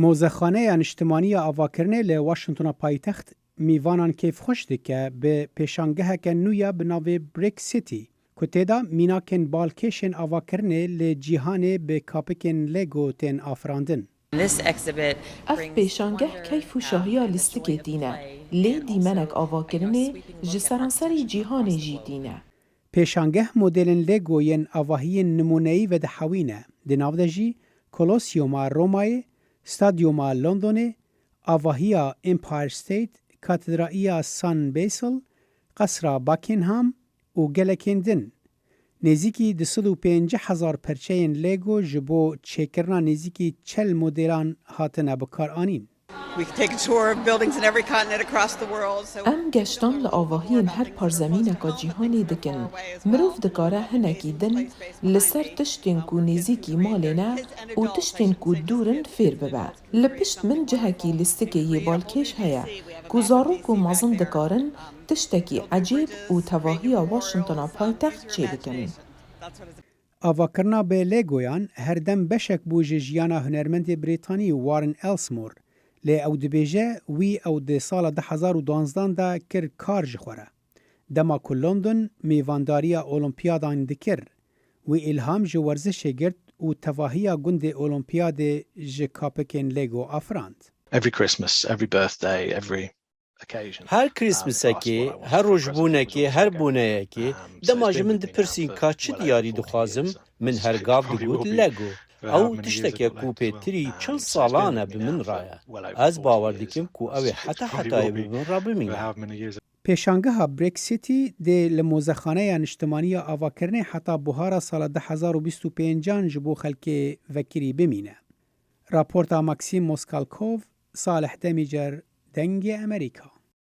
موزخانه اجتماعی آواکرنه ل واشنگتن پایتخت میوانان کیف خوش دکه به پیشانگه که نویا بناوی بریک سیتی که تیدا میناکن بالکشن آواکرنه ل جیهانه به کاپکن لگو تن آفراندن. اف پیشانگه کیف و شاهیا لیستکی دینه لی دیمنک آواکرنه جسرانسری جیهان جی دینه. پیشانگه مدلن لگو ین آواهی نمونهی و دحوینه دناو جی کولوسیوما رومای ستادیوما لندن آواهیا امپایر ستیت کاتدرائیا سان بیسل قصر باکینهام و گلکندن نزیکی 250,000 پرچین لگو جبو چکرنا نزیکی 40 مدلان هاتنه بکار آنین. ام گشتان لآواهین هر پارزمینکا جیهانی دکن مروف دکاره هنکی دن لسر تشتین کو نیزیکی مالینه و تشتین کو دورن فیر ببه. لپشت من جهکی لستکی یه بالکش هیا کو زارو کو مازن دکارن تشتکی عجیب و تواهی واشنگتن پایتخت چه بکنن. آواکرنا به لگویان هر دم بشک بوجه جیانا هنرمند بریتانی وارن السمور لی او دبیجه وی او ده سال 2012 دا کر کار جخوره. دما که لندن میوانداری اولمپیادان دکر و الهام جو ورزش گرد و تواهی گند اولمپیاد جکاپکن لگو افراند. Every Christmas, every birthday, every occasion. هر کریسمسه که، هر روزبونه که، هر بونه که دماج من دپرسین که چه دیاری دخوازم من هر گاف دگود لگو. او تشتكي كو بيتري چند سالانه بمن رايه از باور ديكم كو اوي حتى بمن را بمينه پیشانگه ها بریک سیتی ده لموزخانه اجتماعی آواکرنه حتی بهار سال 2025 جبو خلک وکری بمینه. راپورتا ماکسیم موسکالکوف صالح دمیجر دنگ امریکا.